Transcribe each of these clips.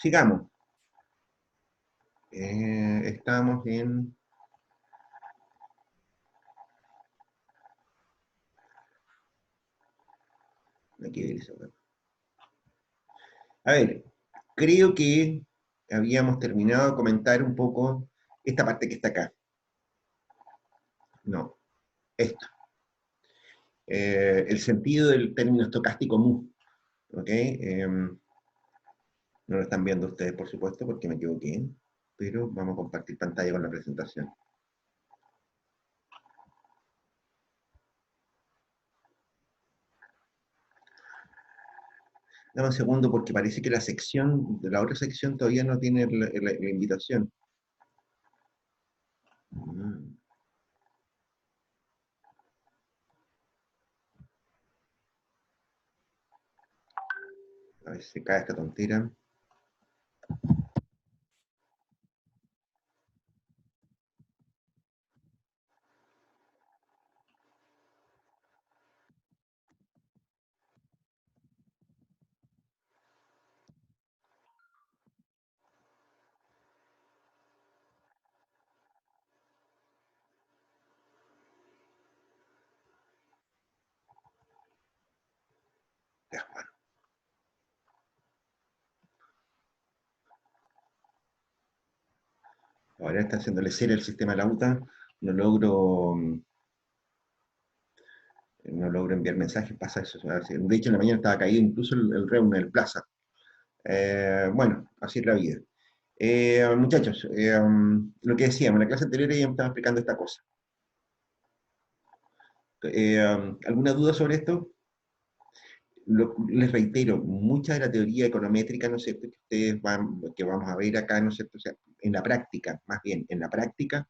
sigamos. Estamos en... Aquí ver eso. A ver, creo que habíamos terminado de comentar un poco esta parte que está acá. No, esto. El sentido del término estocástico mu. ¿Ok? No lo están viendo ustedes, por supuesto, porque me equivoqué. Pero vamos a compartir pantalla con la presentación. Dame un segundo porque parece que la otra sección todavía no tiene la invitación. Mm. A ver si se cae esta tontera. Ya, bueno. Ahora está haciéndole ser el sistema Lauta. No logro, no logro enviar mensajes, pasa eso. De hecho, en la mañana estaba caído incluso el reúne del Plaza. Bueno, así es la vida. Muchachos, lo que decíamos, en la clase anterior ya me estaba explicando esta cosa. ¿Alguna duda sobre esto? Les reitero, mucha de la teoría econométrica, ¿no es cierto?, que vamos a ver acá, ¿no es cierto?, o sea, en la práctica, más bien, en la práctica,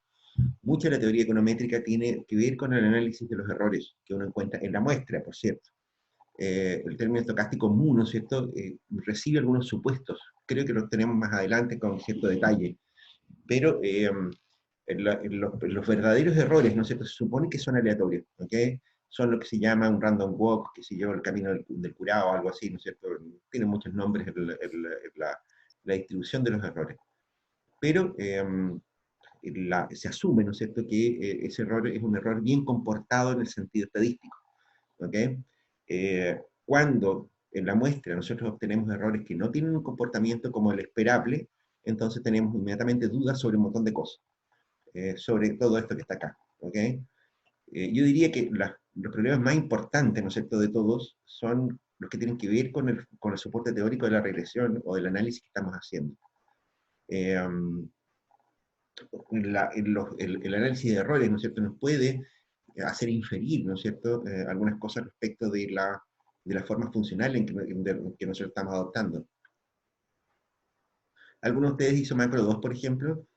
mucha de la teoría econométrica tiene que ver con el análisis de los errores que uno encuentra en la muestra, por cierto. El término estocástico mu, ¿no es cierto?, recibe algunos supuestos, creo que los tenemos más adelante con cierto detalle, pero los verdaderos errores, ¿no es cierto?, se supone que son aleatorios, ¿ok? Son lo que se llama un random walk, que se lleva el camino del curado, algo así, ¿no es cierto? Tiene muchos nombres la distribución de los errores. Pero se asume, ¿no es cierto?, que ese error es un error bien comportado en el sentido estadístico, ¿ok? Cuando en la muestra nosotros obtenemos errores que no tienen un comportamiento como el esperable, entonces tenemos inmediatamente dudas sobre un montón de cosas, sobre todo esto que está acá, ¿ok? Yo diría que los problemas más importantes, ¿no es cierto?, de todos, son los que tienen que ver con el soporte teórico de la regresión o del análisis que estamos haciendo. El análisis de errores, ¿no es cierto?, nos puede hacer inferir, ¿no es cierto?, algunas cosas respecto de la forma funcional que nosotros estamos adoptando. ¿Alguno de ustedes hizo Macro 2, por ejemplo?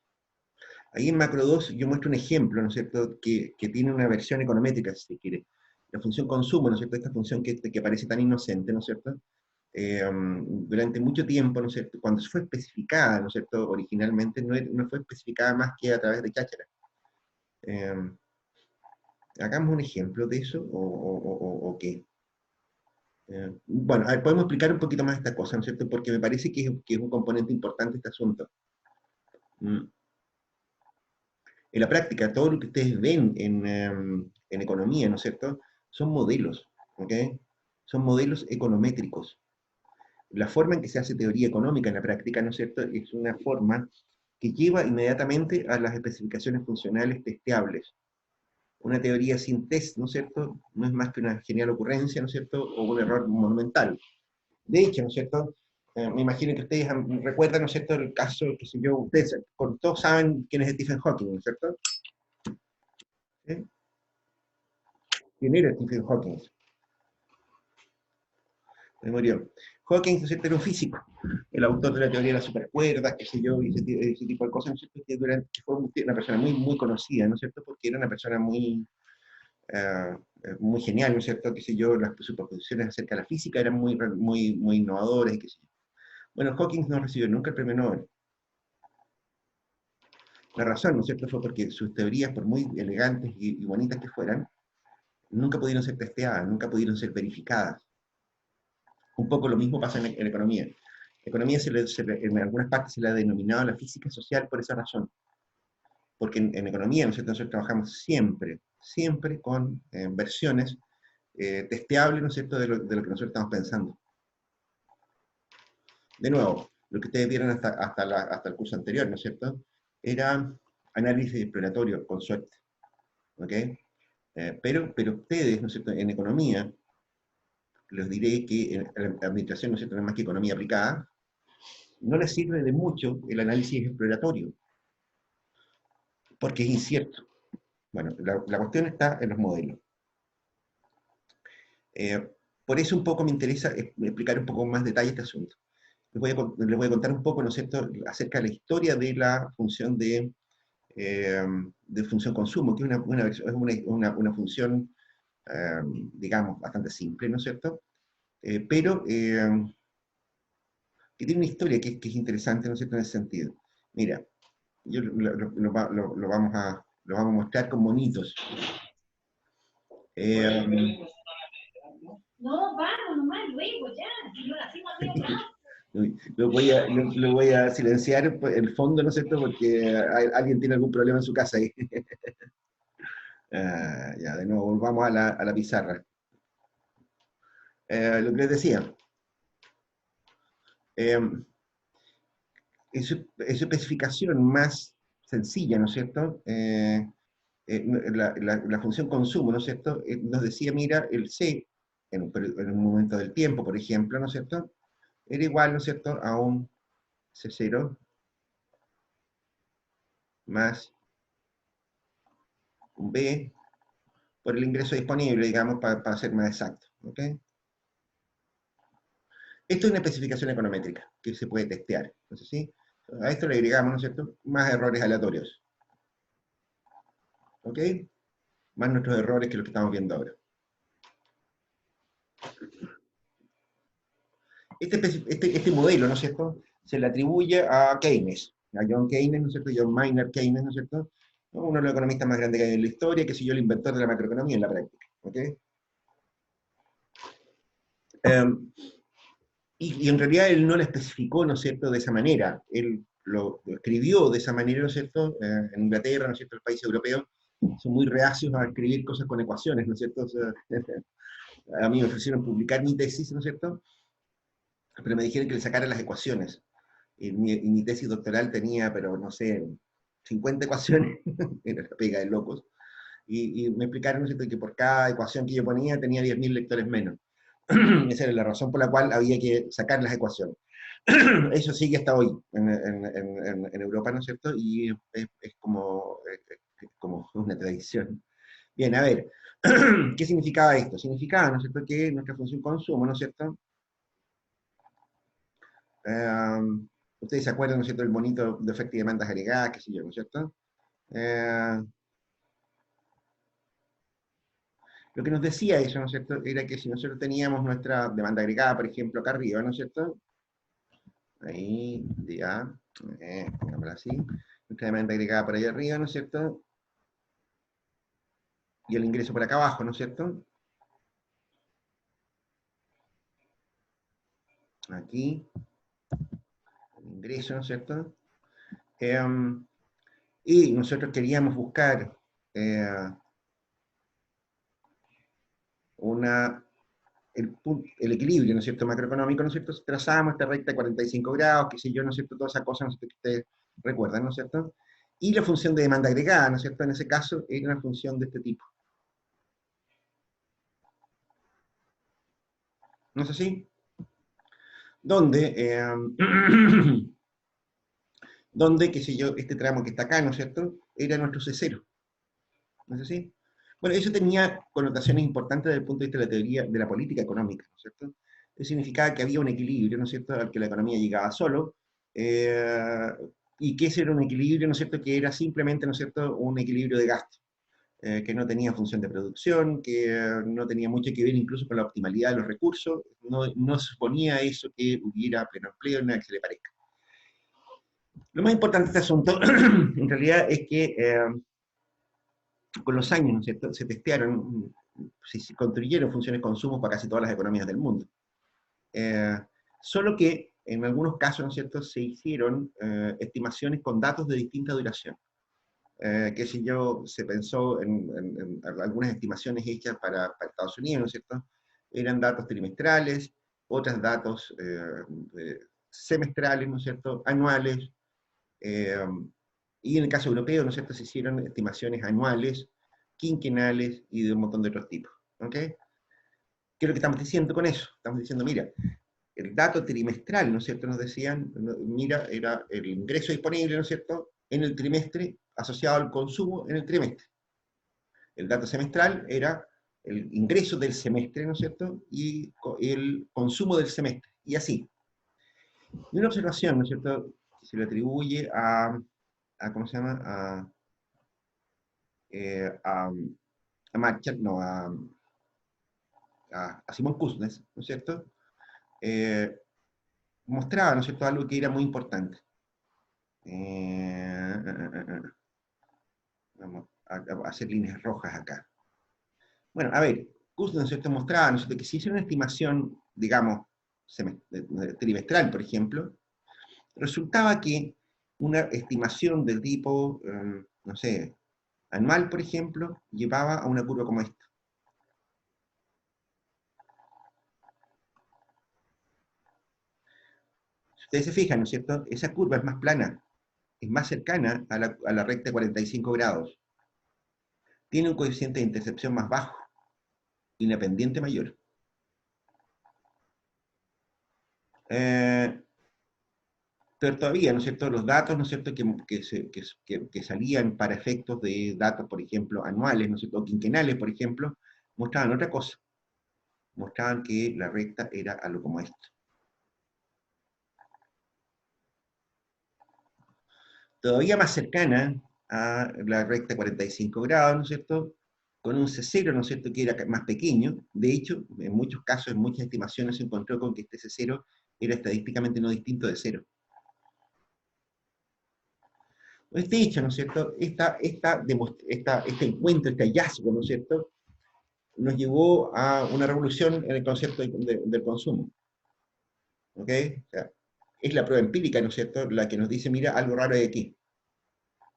Ahí en Macro 2 yo muestro un ejemplo, ¿no es cierto?, que tiene una versión econométrica, si se quiere. La función consumo, ¿no es cierto?, esta función que parece tan inocente, ¿no es cierto?, durante mucho tiempo, ¿no es cierto?, cuando fue especificada, ¿no es cierto?, originalmente no fue especificada más que a través de cháchara. Hagamos un ejemplo de eso, o qué. Bueno, a ver, podemos explicar un poquito más esta cosa, ¿no es cierto?, porque me parece que es un componente importante este asunto. En la práctica, todo lo que ustedes ven en economía, ¿no es cierto?, son modelos, ¿ok? Son modelos econométricos. La forma en que se hace teoría económica en la práctica, ¿no es cierto?, es una forma que lleva inmediatamente a las especificaciones funcionales testeables. Una teoría sin test, ¿no es cierto?, no es más que una genial ocurrencia, ¿no es cierto?, o un error monumental. De hecho, ¿no es cierto?, me imagino que ustedes recuerdan, ¿no es cierto?, el caso, que sé yo, ustedes todos saben quién es Stephen Hawking, ¿no es cierto? ¿Sí? ¿Quién era Stephen Hawking? Me murió. Hawking, ¿no es cierto?, era un físico, el autor de la teoría de las supercuerdas, qué sé yo, y ese tipo de cosas, ¿no es cierto?, que fue una persona muy, muy conocida, ¿no es cierto?, porque era una persona muy genial, ¿no es cierto?, qué sé yo, sus proposiciones acerca de la física eran muy, muy, muy innovadoras, y qué sé yo. Bueno, Hawking no recibió nunca el premio Nobel. La razón, ¿no es cierto?, fue porque sus teorías, por muy elegantes y bonitas que fueran, nunca pudieron ser testeadas, nunca pudieron ser verificadas. Un poco lo mismo pasa en economía. economía en algunas partes se le ha denominado la física social por esa razón. Porque en economía, ¿no es cierto?, nosotros trabajamos siempre, siempre con versiones testeables, ¿no es cierto?, de lo que nosotros estamos pensando. De nuevo, lo que ustedes vieron hasta el curso anterior, ¿no es cierto?, era análisis exploratorio, con suerte. ¿Ok? Pero ustedes, ¿no es cierto?, en economía, les diré que en la administración, ¿no es cierto?, no es más que economía aplicada, no les sirve de mucho el análisis exploratorio, porque es incierto. Bueno, la cuestión está en los modelos. Por eso un poco me interesa explicar un poco más detalle este asunto. Les voy a contar un poco, ¿no es cierto?, acerca de la historia de la función de función consumo, que es una función, digamos, bastante simple, ¿no es cierto?, pero que tiene una historia que es interesante, ¿no es cierto?, en ese sentido. Mira, yo lo vamos a mostrar con monitos. No, vamos nomás, luego ya, si no la hacemos lo voy a silenciar el fondo, ¿no es cierto?, porque alguien tiene algún problema en su casa ahí. Ya, de nuevo, volvamos a la pizarra. Lo que les decía, en su especificación más sencilla, ¿no es cierto?, la función consumo, ¿no es cierto?, nos decía, mira, el C, en un momento del tiempo, por ejemplo, ¿no es cierto?, era igual, ¿no es cierto?, a un C0 más un B por el ingreso disponible, digamos, para ser más exacto. ¿Ok? Esto es una especificación econométrica que se puede testear. Entonces, ¿sí? A esto le agregamos, ¿no es cierto?, más errores aleatorios. ¿Ok? Más nuestros errores que los que estamos viendo ahora. Este modelo, ¿no es cierto?, se le atribuye a Keynes, a John Keynes, ¿no es cierto?, John Maynard Keynes, ¿no es cierto?, uno de los economistas más grandes que hay en la historia, que siguió el inventor de la macroeconomía en la práctica. ¿Ok? Y en realidad él no lo especificó, ¿no es cierto?, de esa manera. Él lo escribió de esa manera, ¿no es cierto?, en Inglaterra, ¿no es cierto?, el país europeo, son muy reacios a escribir cosas con ecuaciones, ¿no es cierto? O sea, a mí me ofrecieron publicar mi tesis, ¿no es cierto?, pero me dijeron que le sacara las ecuaciones. Y mi tesis doctoral tenía, pero no sé, 50 ecuaciones, era la pega de locos. Y me explicaron, ¿no es cierto?, que por cada ecuación que yo ponía tenía 10.000 lectores menos. Esa era la razón por la cual había que sacar las ecuaciones. Eso sigue hasta hoy en Europa, ¿no es cierto? Y es como una tradición. Bien, a ver, ¿qué significaba esto? Significaba, ¿no es cierto?, que nuestra función consumo, ¿no es cierto? Ustedes se acuerdan, ¿no es cierto?, del bonito de oferta y demandas agregadas, qué sé yo, ¿no es cierto? Eh, lo que nos decía eso, ¿no es cierto?, era que si nosotros teníamos nuestra demanda agregada, por ejemplo, acá arriba, ¿no es cierto?, ahí, ya, pongámosla así, nuestra demanda agregada por ahí arriba, ¿no es cierto?, y el ingreso por acá abajo, ¿no es cierto?, aquí, el ingreso, ¿no es cierto?, y nosotros queríamos buscar una, el equilibrio, ¿no es cierto?, macroeconómico, ¿no es cierto?, trazamos esta recta de 45 grados, qué sé yo, ¿no es cierto?, todas esas cosas, ¿no es cierto?, que ustedes recuerdan, ¿no es cierto?, y la función de demanda agregada, ¿no es cierto?, en ese caso era una función de este tipo. ¿No es así? Donde, donde, qué sé yo, este tramo que está acá, ¿no es cierto?, era nuestro C0. ¿No es así? Bueno, eso tenía connotaciones importantes desde el punto de vista de la teoría de la política económica, ¿no es cierto? Eso significaba que había un equilibrio, ¿no es cierto?, al que la economía llegaba solo, eh, y que ese era un equilibrio, ¿no es cierto?, que era simplemente, ¿no es cierto?, un equilibrio de gasto, que no tenía función de producción, que no tenía mucho que ver incluso con la optimalidad de los recursos, no suponía eso que hubiera pleno empleo, nada que se le parezca. Lo más importante de este asunto, en realidad, es que con los años, ¿no es cierto?, se testearon, se construyeron funciones de consumo para casi todas las economías del mundo. Solo que en algunos casos, ¿no es cierto?, se hicieron estimaciones con datos de distinta duración. Qué sé yo, se pensó en algunas estimaciones hechas para Estados Unidos, ¿no es cierto? Eran datos trimestrales, otros datos semestrales, ¿no es cierto?, anuales, eh, y en el caso europeo, ¿no es cierto?, se hicieron estimaciones anuales, quinquenales y de un montón de otros tipos. ¿Ok? ¿Qué es lo que estamos diciendo con eso? Estamos diciendo, mira, el dato trimestral, ¿no es cierto?, nos decían, mira, era el ingreso disponible, ¿no es cierto?, en el trimestre asociado al consumo en el trimestre. El dato semestral era el ingreso del semestre, ¿no es cierto?, y el consumo del semestre, y así. Y una observación, ¿no es cierto?, que se le atribuye ¿cómo se llama?, a Marshall, no, a Simon Kuznets, ¿no es cierto?, mostraba, ¿no es cierto?, algo que era muy importante. Vamos a hacer líneas rojas acá. Bueno, a ver, Kuznets, ¿no es cierto?, mostraba, ¿no es cierto?, que si hiciera una estimación, digamos, trimestral, por ejemplo, resultaba que una estimación del tipo, no sé, anual, por ejemplo, llevaba a una curva como esta. Si ustedes se fijan, ¿no es cierto?, esa curva es más plana, es más cercana a la recta de 45 grados. Tiene un coeficiente de intercepción más bajo y una pendiente mayor. Pero todavía, ¿no es cierto?, los datos, ¿no es cierto?, que salían para efectos de datos, por ejemplo, anuales, ¿no es cierto?, o quinquenales, por ejemplo, mostraban otra cosa. Mostraban que la recta era algo como esto. Todavía más cercana a la recta 45 grados, ¿no es cierto?, con un C0, ¿no es cierto?, que era más pequeño. De hecho, en muchos casos, en muchas estimaciones, se encontró con que este C0 era estadísticamente no distinto de cero. Este hecho, ¿no es cierto?, este encuentro, este hallazgo, ¿no es cierto?, nos llevó a una revolución en el concepto del consumo. ¿Ok? O sea, es la prueba empírica, ¿no es cierto?, la que nos dice, mira, algo raro hay aquí.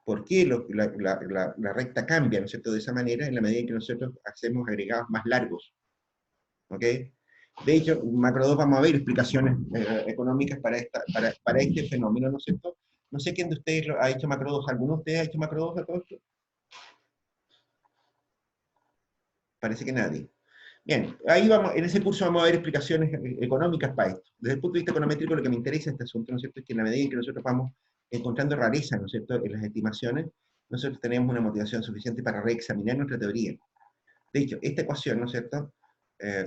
¿Por qué la recta cambia, ¿no es cierto?, de esa manera en la medida en que nosotros hacemos agregados más largos? ¿Ok? De hecho, en Macro 2 vamos a ver explicaciones económicas para este fenómeno, ¿no es cierto? No sé quién de ustedes ha hecho Macro 2. ¿Alguno de ustedes ha hecho Macro 2 a todo esto? Parece que nadie. Bien, ahí vamos, en ese curso vamos a ver explicaciones económicas para esto. Desde el punto de vista econométrico, lo que me interesa en este asunto, ¿no es cierto?, es que en la medida en que nosotros vamos encontrando rarezas, ¿no es cierto?, en las estimaciones, nosotros tenemos una motivación suficiente para reexaminar nuestra teoría. De hecho, esta ecuación, ¿no es cierto?,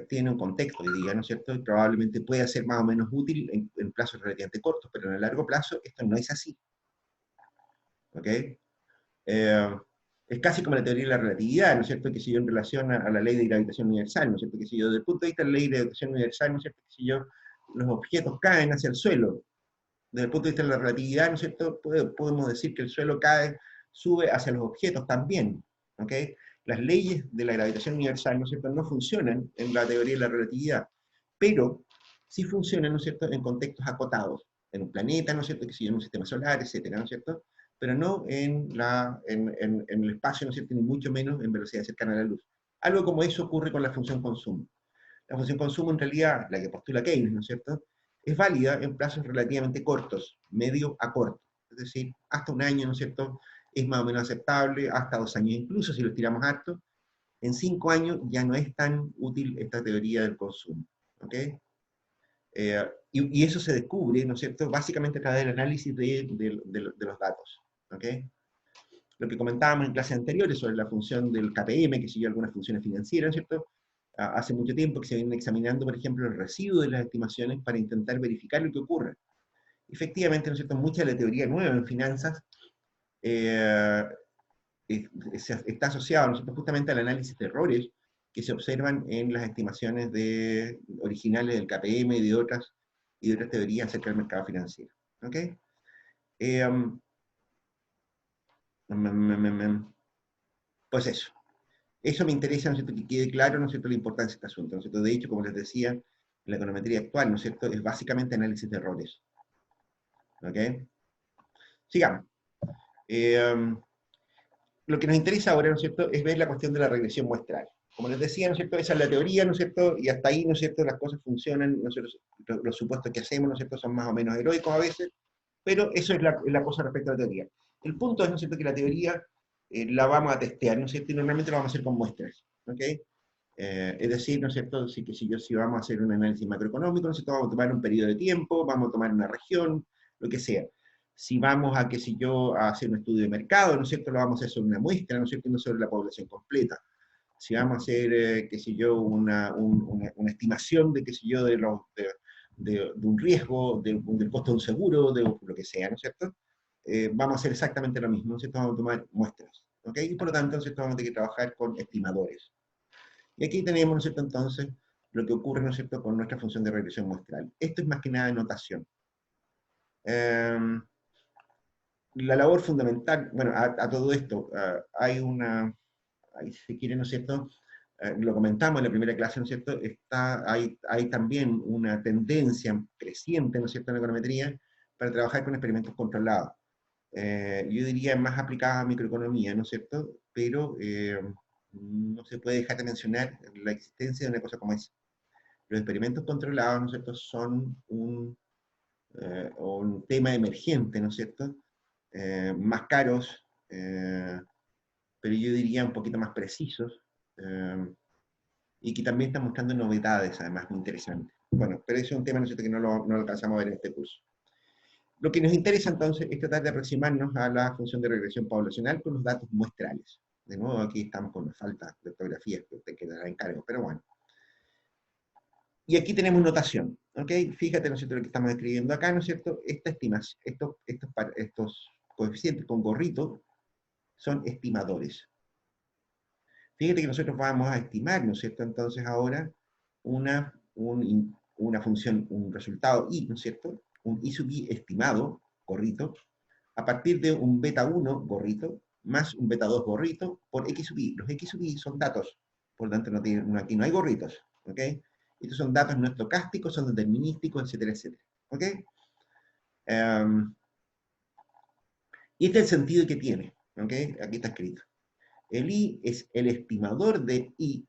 tiene un contexto hoy día, ¿no es cierto?, y probablemente pueda ser más o menos útil en plazos relativamente cortos, pero en el largo plazo esto no es así. ¿Ok? Es casi como la teoría de la relatividad, ¿no es cierto?, que si yo en relación a la ley de gravitación universal, ¿no es cierto?, que si yo desde el punto de vista de la ley de gravitación universal, ¿no es cierto?, que si yo, los objetos caen hacia el suelo, desde el punto de vista de la relatividad, ¿no es cierto?, podemos decir que el suelo cae, sube hacia los objetos también. ¿Ok? Las leyes de la gravitación universal, ¿no es cierto?, no funcionan en la teoría de la relatividad, pero sí funcionan, ¿no es cierto?, en contextos acotados, en un planeta, ¿no es cierto?, que si en un sistema solar, etcétera, ¿no es cierto?, pero no en el espacio, ¿no es cierto?, ni mucho menos en velocidad cercana a la luz. Algo como eso ocurre con la función consumo. La función consumo, en realidad, la que postula Keynes, ¿no es cierto?, es válida en plazos relativamente cortos, medio a corto, es decir, hasta un año, ¿no es cierto?, es más o menos aceptable, hasta 2 años incluso, si lo estiramos harto. En 5 años ya no es tan útil esta teoría del consumo. ¿Ok? Y eso se descubre, ¿no es cierto?, básicamente a través del análisis de los datos. ¿Ok? Lo que comentábamos en clases anteriores sobre la función del KPM, que sigue algunas funciones financieras, ¿no es cierto? Hace mucho tiempo que se vienen examinando, por ejemplo, el residuo de las estimaciones para intentar verificar lo que ocurre. Efectivamente, ¿no es cierto?, mucha de la teoría nueva en finanzas eh, está asociado, ¿no es cierto?, justamente al análisis de errores que se observan en las estimaciones originales del KPM y de otras teorías acerca del mercado financiero. ¿Ok? Pues eso me interesa, ¿no es cierto?, que quede claro, ¿no es cierto?, la importancia de este asunto, ¿no es cierto? De hecho, como les decía, La econometría actual, ¿no es cierto?, es básicamente análisis de errores. ¿Ok? Sigamos. Lo que nos interesa ahora, ¿no es cierto?, es ver la cuestión de la regresión muestral. Como les decía, ¿no es cierto?, esa es la teoría, ¿no es cierto?, y hasta ahí, ¿no es cierto?, las cosas funcionan, nosotros, los supuestos que hacemos, ¿no es cierto?, son más o menos heroicos a veces, pero eso es la cosa respecto a la teoría. El punto es, ¿no es cierto?, que la teoría la vamos a testear, ¿no es cierto?, y normalmente lo vamos a hacer con muestras, ¿ok? Es decir, ¿no es cierto?, si vamos a hacer un análisis macroeconómico, ¿no es cierto?, vamos a tomar un periodo de tiempo, vamos a tomar una región, lo que sea. Si vamos a, qué sé yo, a hacer un estudio de mercado, ¿no es cierto?, lo vamos a hacer sobre una muestra, ¿no es cierto?, y no sobre la población completa. Si vamos a hacer, qué sé yo, una estimación de, qué sé yo, de un riesgo, del costo de un seguro, de lo que sea, ¿no es cierto?, vamos a hacer exactamente lo mismo, ¿no es cierto?, vamos a tomar muestras, ¿ok? Y por lo tanto, ¿no es cierto?, vamos a tener que trabajar con estimadores. Y aquí tenemos, ¿no es cierto?, entonces, lo que ocurre, ¿no es cierto?, con nuestra función de regresión muestral. Esto es más que nada notación. La labor fundamental, bueno, a todo esto, hay una, ahí si quieren, ¿no es cierto?, lo comentamos en la primera clase, ¿no es cierto?, hay también una tendencia creciente, ¿no es cierto?, en la econometría, para trabajar con experimentos controlados. Yo diría más aplicados a microeconomía, ¿no es cierto?, pero no se puede dejar de mencionar la existencia de una cosa como esa. Los experimentos controlados, ¿no es cierto?, son un tema emergente, ¿no es cierto?, más caros, pero yo diría un poquito más precisos, y que también están mostrando novedades, además, muy interesantes. Bueno, pero eso es un tema, ¿no es cierto?, que no lo alcanzamos a ver en este curso. Lo que nos interesa entonces es tratar de aproximarnos a la función de regresión poblacional con los datos muestrales. De nuevo, aquí estamos con una falta de ortografía que te quedará en cargo, pero bueno. Y aquí tenemos notación, ¿ok? Fíjate, ¿no es cierto?, lo que estamos escribiendo acá, ¿no es cierto? Esta estimación, estos coeficientes con gorrito son estimadores. Fíjate que nosotros vamos a estimar, ¿no es cierto?, entonces ahora una función, un resultado i, ¿no es cierto?, un i sub i estimado, gorrito, a partir de un beta 1 gorrito, más un beta 2 gorrito, por x sub i. Los x sub i son datos, por lo tanto aquí no hay gorritos, ¿ok? Estos son datos no estocásticos, son determinísticos, etcétera, etcétera, ¿ok? Y este es el sentido que tiene, ¿ok? Aquí está escrito. El i es el estimador de i,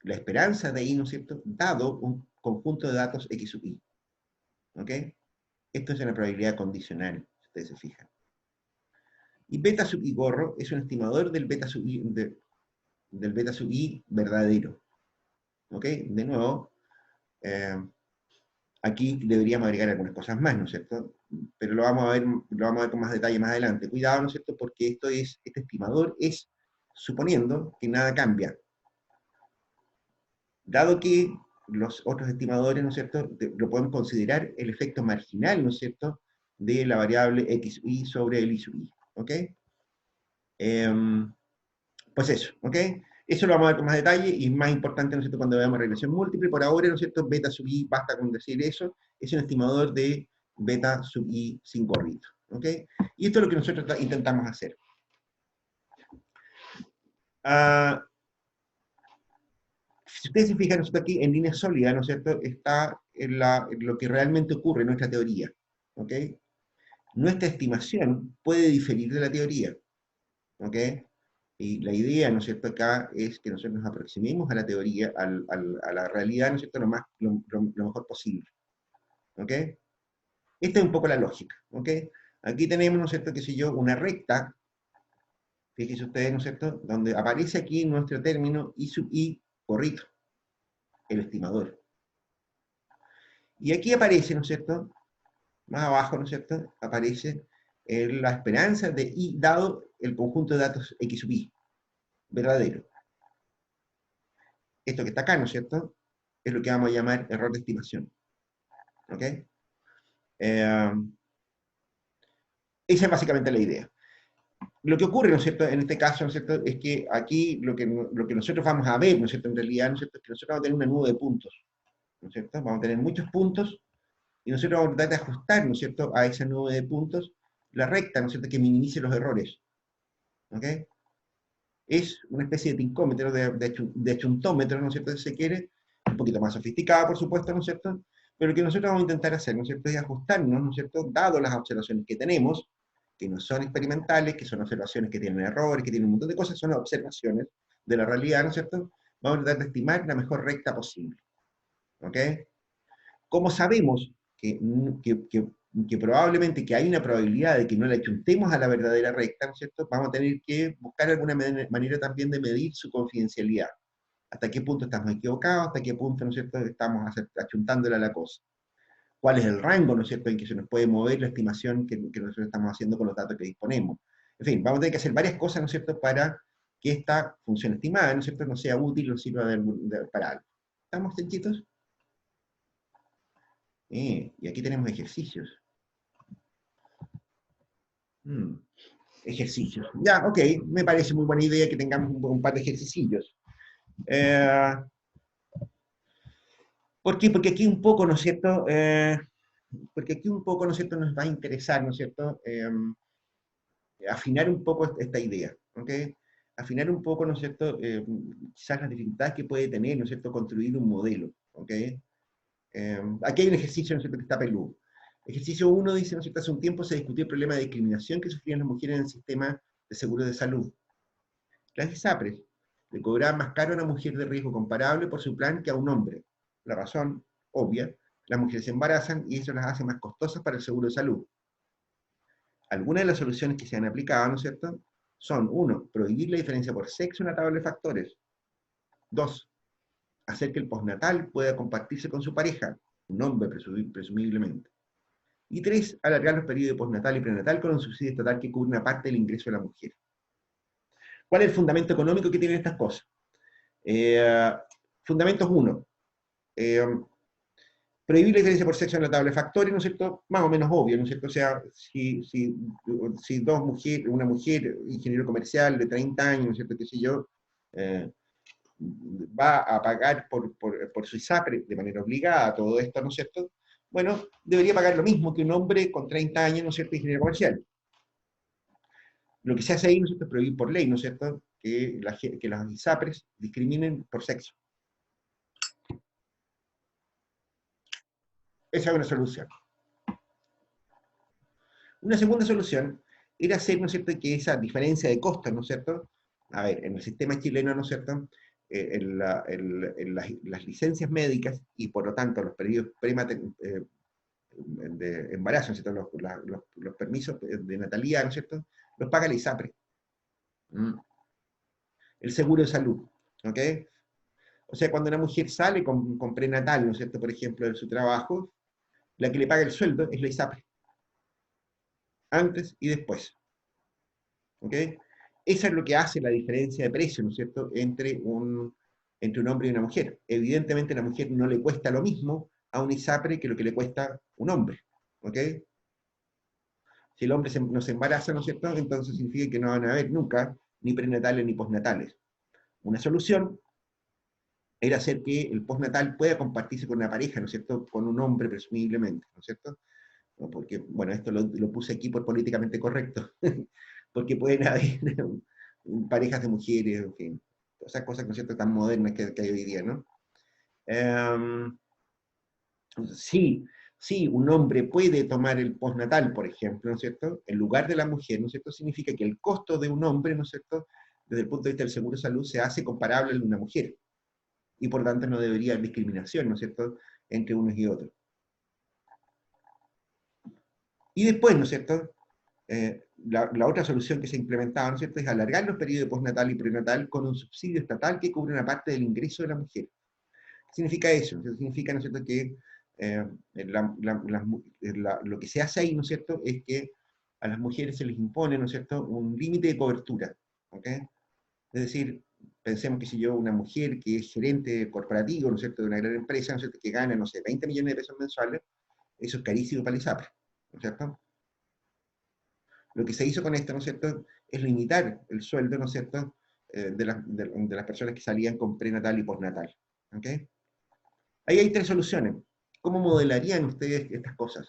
la esperanza de i, ¿no es cierto?, dado un conjunto de datos x sub i, ¿ok? Esto es una probabilidad condicional, si ustedes se fijan. Y beta sub i gorro es un estimador del beta sub i, del beta sub i verdadero. ¿Ok? De nuevo, aquí deberíamos agregar algunas cosas más, ¿no es cierto? Pero lo vamos a ver con más detalle más adelante. Cuidado, ¿no es cierto? Porque este estimador es suponiendo que nada cambia. Dado que los otros estimadores, ¿no es cierto?, lo podemos considerar el efecto marginal, ¿no es cierto?, de la variable x sub i sobre el i sub i. ¿Ok? Pues eso, ¿ok? Eso lo vamos a ver con más detalle y más importante, ¿no es cierto?, cuando veamos regresión múltiple. Por ahora, ¿no es cierto?, beta sub i, basta con decir eso, es un estimador de beta sub i sin gorrito, ¿ok? Y esto es lo que nosotros intentamos hacer. Si ustedes se fijan, ¿no es cierto?, aquí en línea sólida, ¿no es cierto?, está en lo que realmente ocurre en nuestra teoría, ¿ok? Nuestra estimación puede diferir de la teoría, ¿ok? Y la idea, ¿no es cierto?, acá es que nosotros nos aproximemos a la teoría, a la realidad, ¿no es cierto?, lo mejor posible. ¿Ok? Esta es un poco la lógica. ¿Ok? Aquí tenemos, ¿no es cierto?, qué sé yo, una recta, fíjense ustedes, ¿no es cierto?, donde aparece aquí nuestro término i sub i gorrito, el estimador. Y aquí aparece, ¿no es cierto?, más abajo, ¿no es cierto?, aparece la esperanza de i dado el conjunto de datos x sub i, verdadero. Esto que está acá, ¿no es cierto?, es lo que vamos a llamar error de estimación. ¿Ok? Esa es básicamente la idea. Lo que ocurre, ¿no es cierto?, en este caso, ¿no es cierto?, es que aquí lo que nosotros vamos a ver, ¿no es cierto?, en realidad, ¿no es cierto?, es que nosotros vamos a tener una nube de puntos, ¿no es cierto? Vamos a tener muchos puntos y nosotros vamos a tratar de ajustar, ¿no es cierto?, a esa nube de puntos la recta, ¿no es cierto?, que minimice los errores. ¿Ok? Es una especie de tincómetro, de achuntómetro, ¿no es cierto?, si se quiere, poquito más sofisticada, por supuesto, ¿no es cierto? Pero lo que nosotros vamos a intentar hacer, ¿no es cierto?, es ajustarnos, ¿no es cierto?, dado las observaciones que tenemos, que no son experimentales, que son observaciones que tienen errores, que tienen un montón de cosas, son observaciones de la realidad, ¿no es cierto? Vamos a tratar de estimar la mejor recta posible, ¿ok? Como sabemos que probablemente que hay una probabilidad de que no le chuntemos a la verdadera recta, ¿no es cierto?, vamos a tener que buscar alguna manera también de medir su confidencialidad. Hasta qué punto estamos equivocados, hasta qué punto, ¿no es cierto?, estamos achuntándole a la cosa. ¿Cuál es el rango, ¿no es cierto?, en que se nos puede mover la estimación que nosotros estamos haciendo con los datos que disponemos. En fin, vamos a tener que hacer varias cosas, ¿no es cierto?, para que esta función estimada, ¿no es cierto?, no sea útil o sirva para algo. ¿Estamos chanchitos? Y aquí tenemos ejercicios. Mm, ejercicios. Ya, ok, me parece muy buena idea que tengamos un par de ejercicios. Eh, ¿Por qué? Porque aquí un poco, ¿no es cierto?, porque aquí un poco, ¿no es cierto?, nos va a interesar, ¿no es cierto?, afinar un poco esta idea, ¿ok? Afinar un poco, ¿no es cierto?, quizás las dificultades que puede tener, ¿no es cierto?, construir un modelo, ¿ok? Aquí hay un ejercicio, ¿no es cierto?, que está peludo. Ejercicio 1 dice, ¿no es cierto?, hace un tiempo se discutió el problema de discriminación que sufrían las mujeres en el sistema de seguro de salud. Las ISAPRES le cobraban más caro a una mujer de riesgo comparable por su plan que a un hombre. La razón, obvia, las mujeres se embarazan y eso las hace más costosas para el seguro de salud. Algunas de las soluciones que se han aplicado, ¿no es cierto?, son, 1, prohibir la diferencia por sexo en la tabla de factores. 2, hacer que el postnatal pueda compartirse con su pareja, un hombre presumiblemente. Y 3, alargar los periodos de postnatal y prenatal con un subsidio estatal que cubre una parte del ingreso de la mujer. ¿Cuál es el fundamento económico que tienen estas cosas? Fundamentos 1. Prohibir la diferencia por sexo en la tabla de factores, ¿no es cierto? Más o menos obvio, ¿no es cierto? O sea, si una mujer, ingeniero comercial de 30 años, ¿no es cierto? Qué sé yo, eh, va a pagar por su ISAPRE de manera obligada todo esto, ¿no es cierto? Bueno, debería pagar lo mismo que un hombre con 30 años, ¿no es cierto?, ingeniero comercial. Lo que se hace ahí, ¿no es cierto?, es prohibir por ley, ¿no es cierto?, que las ISAPRES discriminen por sexo. Esa es una solución. Una segunda solución era hacer, ¿no es cierto?, que esa diferencia de costos, ¿no es cierto?, a ver, en el sistema chileno, ¿no es cierto?, las licencias médicas y por lo tanto los periodos de embarazo, ¿no es cierto?, los permisos de natalidad, ¿no es cierto?, los paga la ISAPRE. El seguro de salud, ¿ok? O sea, cuando una mujer sale con prenatal, ¿no es cierto?, por ejemplo, de su trabajo, la que le paga el sueldo es la ISAPRE, antes y después, ¿ok? Eso es lo que hace la diferencia de precio, ¿no es cierto?, entre un hombre y una mujer. Evidentemente, a la mujer no le cuesta lo mismo a un ISAPRE que lo que le cuesta un hombre, ¿ok? Si el hombre no se embaraza, ¿no es cierto?, entonces significa que no van a haber nunca ni prenatales ni postnatales. Una solución era hacer que el postnatal pueda compartirse con una pareja, ¿no es cierto?, con un hombre presumiblemente, ¿no es cierto? Porque, bueno, esto lo puse aquí por políticamente correcto, porque pueden haber parejas de mujeres, en fin, todas esas cosas, ¿no es cierto?, tan modernas que hay hoy día, ¿no? Um, sí, sí, un hombre puede tomar el postnatal, por ejemplo, ¿no es cierto?, en lugar de la mujer, ¿no es cierto?, significa que el costo de un hombre, ¿no es cierto?, desde el punto de vista del seguro de salud, se hace comparable al de una mujer, y por tanto no debería haber discriminación, ¿no es cierto?, entre unos y otros. Y después, ¿no es cierto?, la otra solución que se ha implementado, ¿no es cierto?, es alargar los periodos de postnatal y prenatal con un subsidio estatal que cubre una parte del ingreso de la mujer. ¿Qué significa eso? Significa, ¿no es cierto?, que lo que se hace ahí, ¿no es cierto?, es que a las mujeres se les impone, ¿no es cierto?, un límite de cobertura, ¿ok? Es decir, pensemos que si yo, una mujer que es gerente corporativo, ¿no es cierto?, de una gran empresa, ¿no es cierto?, que gana, no sé, 20 millones de pesos mensuales, eso es carísimo para el ISAPRE, ¿no es cierto? Lo que se hizo con esto, ¿no es cierto?, es limitar el sueldo, ¿no es cierto?, de las personas que salían con prenatal y postnatal, ¿ok? Ahí hay tres soluciones. ¿Cómo modelarían ustedes estas cosas?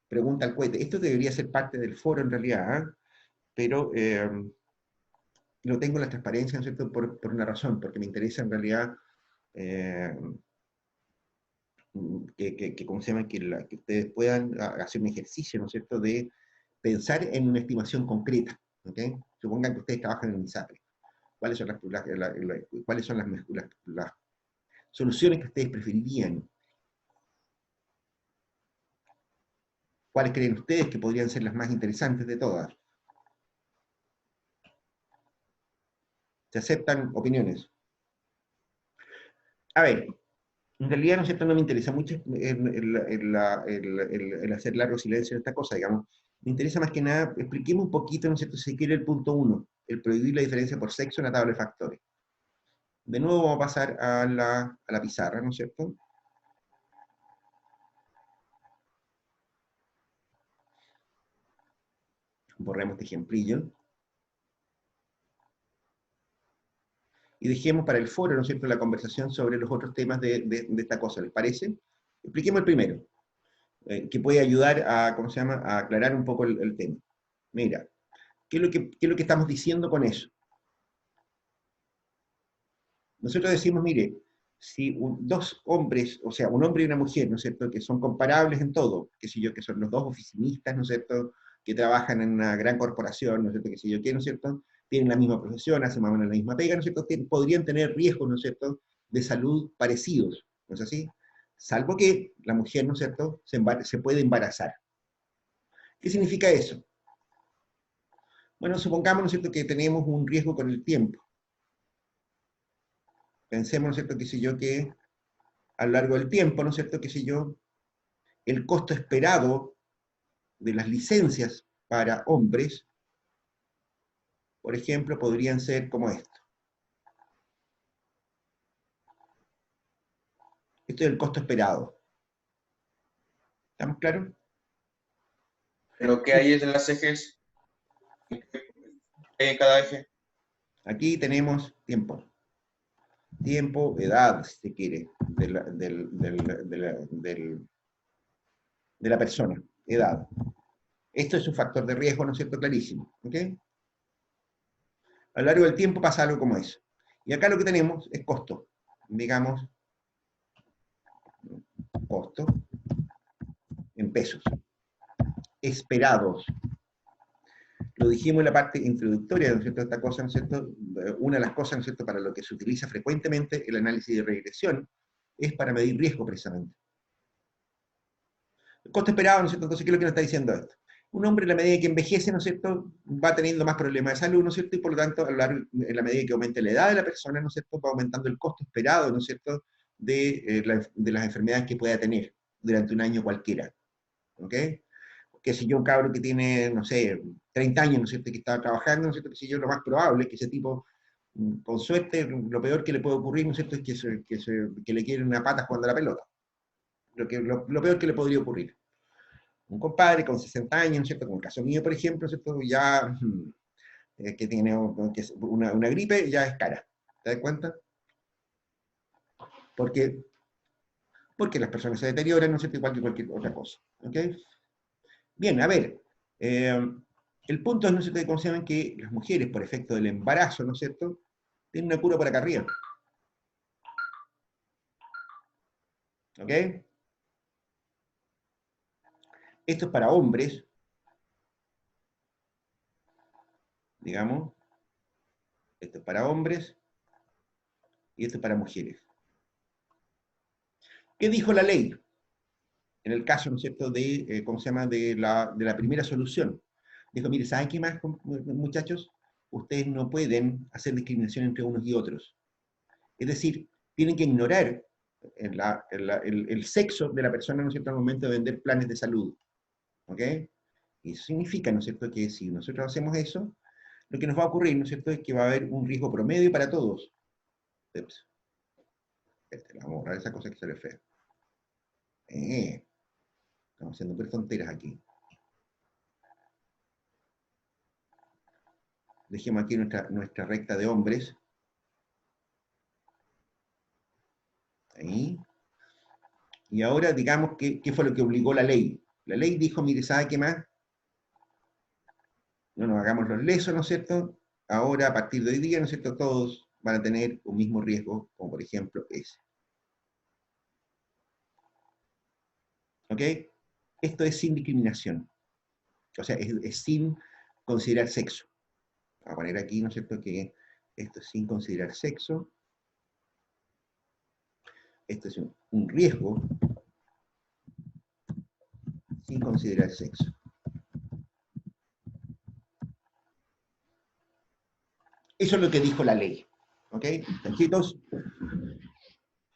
Pregunta al cohete. Esto debería ser parte del foro en realidad, ¿eh? Pero lo tengo en la transparencia, ¿no es cierto?, por una razón, porque me interesa en realidad ¿cómo se llama? Que ustedes puedan hacer un ejercicio, ¿no es cierto?, de pensar en una estimación concreta, ¿ok? Supongan que ustedes trabajan en ISAPRE. ¿Cuáles son cuáles son las soluciones que ustedes preferirían? ¿Cuáles creen ustedes que podrían ser las más interesantes de todas? ¿Se aceptan opiniones? A ver, en realidad, ¿no es cierto?, no me interesa mucho el hacer largo silencio en esta cosa, digamos. Me interesa más que nada, expliquemos un poquito, ¿no es cierto?, si quiere el punto 1, el prohibir la diferencia por sexo en la tabla de factores. De nuevo vamos a pasar a la pizarra, ¿no es cierto? Borremos este ejemplillo. Y dejemos para el foro, ¿no es cierto?, la conversación sobre los otros temas de esta cosa, ¿les parece? Expliquemos el primero, que puede ayudar a, ¿cómo se llama?, a aclarar un poco el tema. Mira, ¿qué es lo que estamos diciendo con eso? Nosotros decimos, mire, si dos hombres, o sea, un hombre y una mujer, ¿no es cierto?, que son comparables en todo, qué sé yo, que son los dos oficinistas, ¿no es cierto?, que trabajan en una gran corporación, ¿no es cierto?, qué sé yo qué, ¿no es cierto?, tienen la misma profesión, hacen más o menos la misma pega, ¿no es cierto?, podrían tener riesgos, ¿no es cierto?, de salud parecidos, ¿no es así? Salvo que la mujer, ¿no es cierto?, se puede embarazar. ¿Qué significa eso? Bueno, supongamos, ¿no es cierto?, que tenemos un riesgo con el tiempo. Pensemos, ¿no es cierto?, qué sé yo, que a lo largo del tiempo, ¿no es cierto?, qué sé yo, el costo esperado de las licencias para hombres, por ejemplo, podrían ser como esto. Esto es el costo esperado. ¿Estamos claros? ¿Pero qué hay en las ejes? ¿En cada eje? Aquí tenemos tiempo. Tiempo, edad, si se quiere, de la persona, edad. Esto es un factor de riesgo, ¿no es cierto?, clarísimo. ¿Ok? A lo largo del tiempo pasa algo como eso. Y acá lo que tenemos es costo. Digamos, costo en pesos. Esperados. Lo dijimos en la parte introductoria, ¿no es cierto?, esta cosa, ¿no es cierto?, una de las cosas, ¿no es cierto?, para lo que se utiliza frecuentemente el análisis de regresión es para medir riesgo precisamente. El costo esperado, ¿no es cierto?, entonces, ¿qué es lo que nos está diciendo esto? Un hombre, en la medida que envejece, ¿no es cierto?, va teniendo más problemas de salud, ¿no es cierto?, y por lo tanto, en la medida que aumente la edad de la persona, ¿no es cierto?, va aumentando el costo esperado, ¿no es cierto?, de las enfermedades que pueda tener durante un año cualquiera. ¿Ok? Que si yo un cabro que tiene, no sé, 30 años, ¿no es cierto?, que está trabajando, ¿no es cierto?, que si yo lo más probable es que ese tipo, con suerte, lo peor que le puede ocurrir, ¿no es cierto?, es que le quieren una pata jugando a la pelota. Lo peor que le podría ocurrir. Un compadre con 60 años, ¿no es cierto?, como el caso mío, por ejemplo, ¿no es cierto?, ya que tiene una gripe, ya es cara. ¿Te das cuenta? Porque, porque las personas se deterioran, ¿no es cierto?, igual que cualquier otra cosa. ¿Ok? Bien, a ver, el punto es, ¿no es cierto?, cómo se llaman que las mujeres, por efecto del embarazo, ¿no es cierto?, tienen una curva por acá arriba. ¿Ok? Esto es para hombres, digamos. Esto es para hombres y esto es para mujeres. ¿Qué dijo la ley? En el caso, ¿no es cierto?, de, ¿cómo se llama?, de la primera solución. Dijo, mire, ¿saben qué más, muchachos? Ustedes no pueden hacer discriminación entre unos y otros. Es decir, tienen que ignorar el sexo de la persona, ¿no es cierto?, al momento de vender planes de salud. ¿Ok? Y eso significa, ¿no es cierto?, que si nosotros hacemos eso, lo que nos va a ocurrir, ¿no es cierto?, es que va a haber un riesgo promedio para todos. Ups. Vamos a borrar esa cosa que se ve fea. Estamos haciendo por tonteras aquí. Dejemos aquí nuestra recta de hombres. Ahí. Y ahora, digamos, ¿qué fue lo que obligó la ley? La ley dijo, mire, ¿sabe qué más? No nos hagamos los lesos, ¿no es cierto? ahora, a partir de hoy día, ¿no es cierto?, todos van a tener un mismo riesgo, como por ejemplo ese. ¿Ok? Esto es sin discriminación. O sea, es sin considerar sexo. Voy a poner aquí, ¿no es cierto?, que esto es sin considerar sexo. Esto es un riesgo sin considerar sexo. Eso es lo que dijo la ley. ¿Ok? Tranquilos.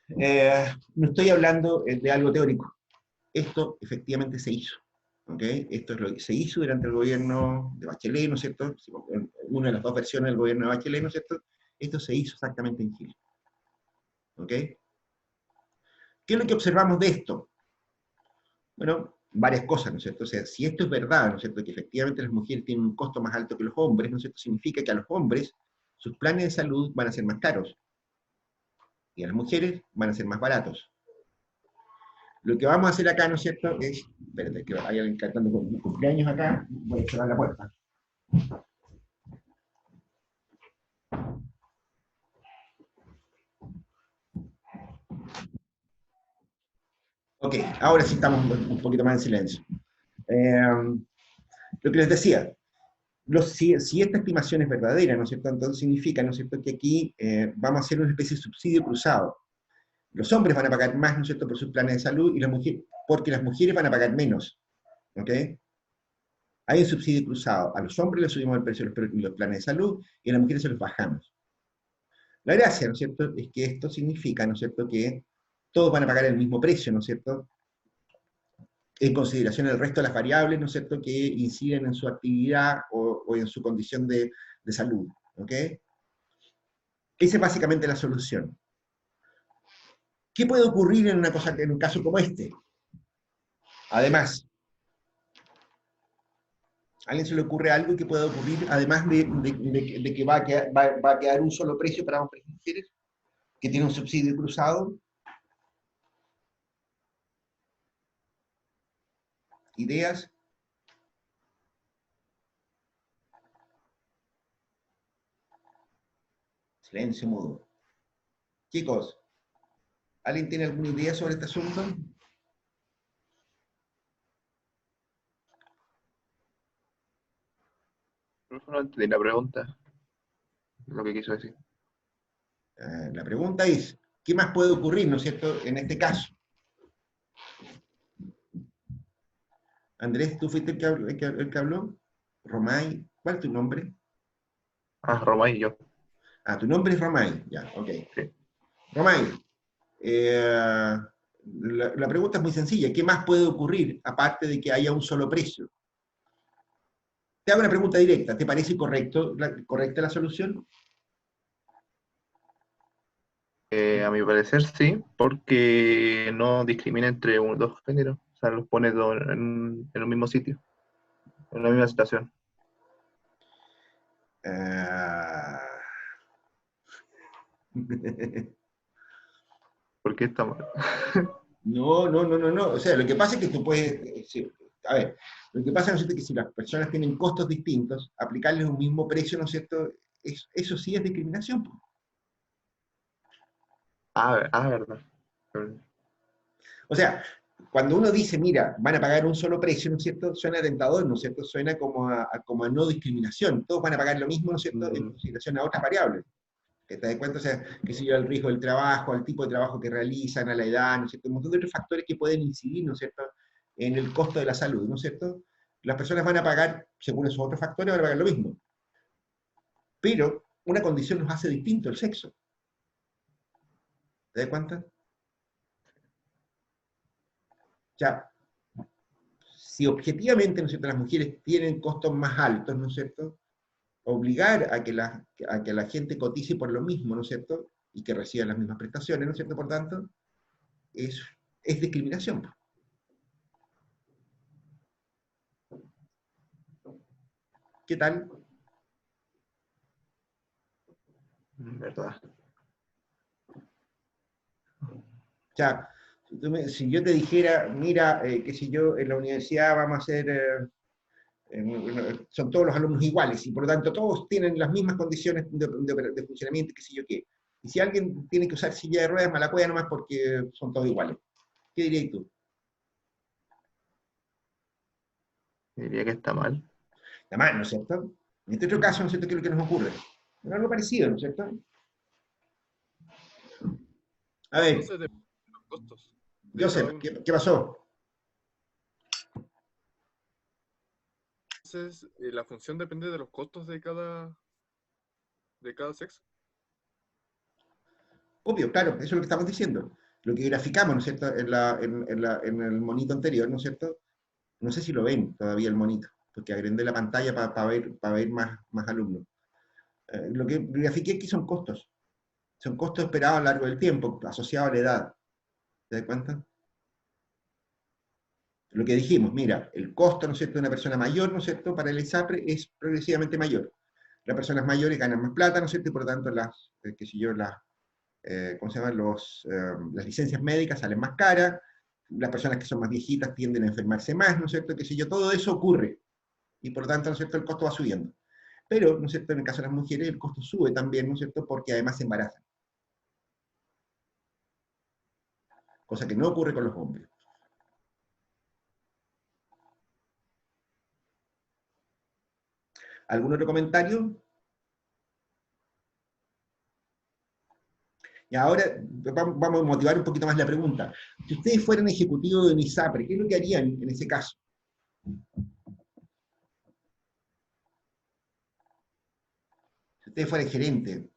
No estoy hablando de algo teórico. Esto efectivamente se hizo. ¿Ok? Esto es lo que se hizo durante el gobierno de Bachelet, ¿no es cierto? Una de las dos versiones del gobierno de Bachelet, ¿no es cierto? Esto se hizo exactamente en Chile. ¿Ok? ¿Qué es lo que observamos de esto? Bueno, varias cosas, ¿no es cierto? O sea, si esto es verdad, ¿no es cierto?, que efectivamente las mujeres tienen un costo más alto que los hombres, ¿no es cierto?, significa que a los hombres sus planes de salud van a ser más caros y a las mujeres van a ser más baratos. Lo que vamos a hacer acá, ¿no es cierto?, es... Espérate, que hay alguien cantando con cumpleaños acá, voy a cerrar la puerta. Ok, ahora sí estamos un poquito más en silencio. Lo que les decía, si esta estimación es verdadera, ¿no es cierto?, entonces significa, ¿no es cierto?, que aquí vamos a hacer una especie de subsidio cruzado. Los hombres van a pagar más, ¿no es cierto?, por sus planes de salud, y las mujeres, porque las mujeres van a pagar menos. ¿Ok? Hay un subsidio cruzado. A los hombres les subimos el precio de los planes de salud, y a las mujeres se los bajamos. La gracia, ¿no es cierto?, es que esto significa, ¿no es cierto?, que todos van a pagar el mismo precio, ¿no es cierto?, en consideración del resto de las variables, ¿no es cierto?, que inciden en su actividad o en su condición de salud. ¿Ok? Esa es básicamente la solución. ¿Qué puede ocurrir en un caso como este? Además, ¿a alguien se le ocurre algo que pueda ocurrir, además de que va a quedar un solo precio para hombres y mujeres, que tiene un subsidio cruzado? ¿Ideas? Silencio mudo. Chicos, ¿alguien tiene alguna idea sobre este asunto? No entendí la pregunta, lo que quiso decir. La pregunta es, ¿qué más puede ocurrir, ¿no es cierto?, en este caso? Andrés, ¿tú fuiste el que habló? Romay, ¿cuál es tu nombre? Ah, Roma y yo. Ah, tu nombre es Romay, ya, ok. Sí. Romay, la pregunta es muy sencilla, ¿qué más puede ocurrir aparte de que haya un solo precio? Te hago una pregunta directa, ¿te parece correcta la solución? A mi parecer sí, porque no discrimina entre dos géneros, o sea, los pone en un mismo sitio, en la misma situación. Ah. ¿Por qué está mal? No, no, no, no, no. O sea, lo que pasa es que tú puedes... sí, a ver, lo que pasa, ¿no es cierto?, que si las personas tienen costos distintos, aplicarles un mismo precio, ¿no es cierto?, eso sí es discriminación. Verdad. O sea, cuando uno dice, mira, van a pagar un solo precio, ¿no es cierto?, suena tentador, ¿no es cierto?, suena como a no discriminación. Todos van a pagar lo mismo, ¿no es cierto?, en consideración a otras variables. ¿Te das cuenta? O sea, qué sé yo, el riesgo del trabajo, al tipo de trabajo que realizan, a la edad, ¿no es cierto? Un montón de otros factores que pueden incidir, ¿no es cierto?, en el costo de la salud, ¿no es cierto? Las personas van a pagar, según esos otros factores, van a pagar lo mismo. Pero una condición nos hace distinto, el sexo. ¿Te das cuenta? O sea, si objetivamente, ¿no es cierto?, las mujeres tienen costos más altos, ¿no es cierto?, obligar a que la gente cotice por lo mismo, ¿no es cierto?, y que reciban las mismas prestaciones, ¿no es cierto?, por tanto, es discriminación. ¿Qué tal? ¿Verdad? O sea, si yo te dijera, mira, qué sé yo, en la universidad vamos a hacer son todos los alumnos iguales, y por lo tanto todos tienen las mismas condiciones de funcionamiento, qué sé yo qué. Y si alguien tiene que usar silla de ruedas, mala cueva nomás porque son todos iguales. ¿Qué dirías tú? Diría que está mal. Además, ¿no es cierto? En este otro caso, ¿no es cierto?, ¿qué es lo que nos ocurre? Pero algo parecido, ¿no es cierto? A ver, Entonces depende de los costos de cada Joseph, uno. ¿qué pasó? Entonces, la función depende de los costos de cada sexo. Obvio, claro, eso es lo que estamos diciendo. Lo que graficamos, ¿no es cierto?, en el monito anterior, ¿no es cierto? No sé si lo ven todavía el monito, porque agrandé la pantalla para ver más alumnos. Lo que grafiqué aquí son costos. Son costos esperados a lo largo del tiempo, asociados a la edad. ¿Te das cuenta? Lo que dijimos, mira, el costo, ¿no es cierto?, de una persona mayor, ¿no es cierto?, para el ISAPRE es progresivamente mayor. Las personas mayores ganan más plata, ¿no es cierto?, y por lo tanto qué sé yo, ¿cómo se llaman? Las licencias médicas salen más caras, las personas que son más viejitas tienden a enfermarse más, ¿no es cierto?, qué sé yo, todo eso ocurre, y por lo tanto, ¿no es cierto?, el costo va subiendo. Pero, ¿no es cierto?, en el caso de las mujeres, el costo sube también, ¿no es cierto?, porque además se embarazan. Cosa que no ocurre con los hombres. ¿Algún otro comentario? Y ahora vamos a motivar un poquito más la pregunta. Si ustedes fueran ejecutivos de un ISAPRE, ¿qué es lo que harían en ese caso? Si ustedes fueran gerente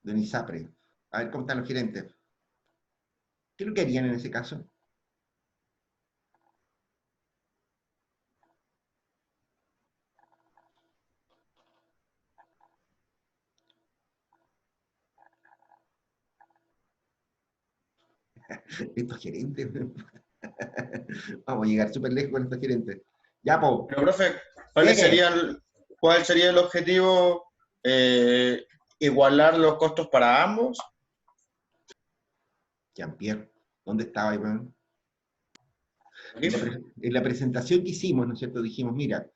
de un ISAPRE, a ver cómo están los gerentes. ¿Qué es lo que harían en ese caso? Estos gerentes. Vamos a llegar súper lejos con estos gerentes. Ya, po. Pero, profe, ¿Qué? ¿cuál sería el objetivo? ¿Igualar los costos para ambos? Jean-Pierre, ¿dónde estaba, Iván? Aquí. En la presentación que hicimos, ¿no es cierto?, dijimos, mira,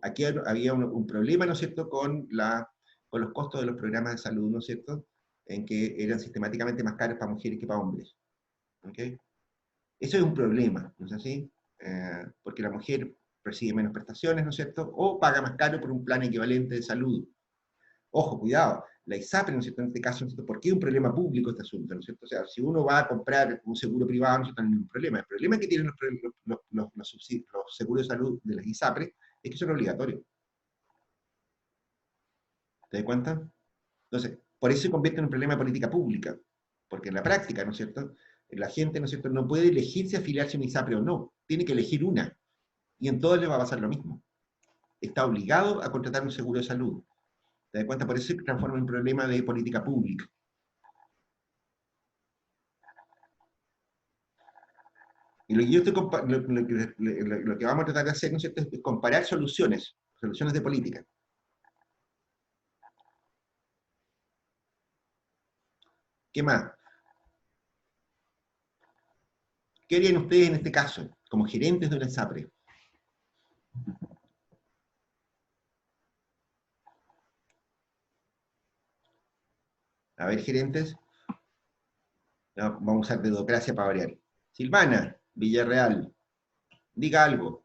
aquí había un problema, ¿no es cierto?, con los costos de los programas de salud, ¿no es cierto?, en que eran sistemáticamente más caros para mujeres que para hombres. ¿Ok? Eso es un problema, ¿no es así? Porque la mujer recibe menos prestaciones, ¿no es cierto?, o paga más caro por un plan equivalente de salud. Ojo, cuidado, la ISAPRE, ¿no es cierto?, en este caso, ¿no es cierto?, ¿por qué es un problema público este asunto? ¿No es cierto? O sea, si uno va a comprar un seguro privado, no es ningún problema. El problema que tienen los seguros de salud de las ISAPRE es que son obligatorios. ¿Te das cuenta? Entonces, por eso se convierte en un problema de política pública. Porque en la práctica, ¿no es cierto?, la gente, ¿no es cierto?, no puede elegir si afiliarse a una ISAPRE o no. Tiene que elegir una. Y en todas les va a pasar lo mismo. Está obligado a contratar un seguro de salud. ¿Te das cuenta? Por eso se transforma en un problema de política pública. Y lo que, yo estoy lo que vamos a tratar de hacer, ¿no es cierto?, es comparar soluciones de política. ¿Qué más? ¿Qué harían ustedes en este caso, como gerentes de una SAPRE? A ver, gerentes, no, vamos a usar dedocracia para variar. Silvana, Villarreal, diga algo.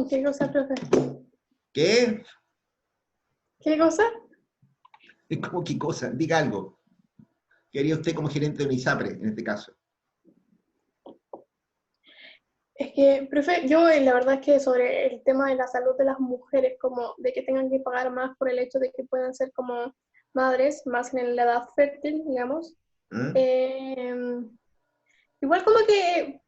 ¿Qué cosa, profe? ¿Qué? ¿Qué cosa? ¿Cómo qué cosa? Diga algo. ¿Qué haría usted como gerente de una ISAPRE en este caso? Es que, profe, yo la verdad es que sobre el tema de la salud de las mujeres, como de que tengan que pagar más por el hecho de que puedan ser como madres, más en la edad fértil, digamos, ¿Ah? eh, igual como que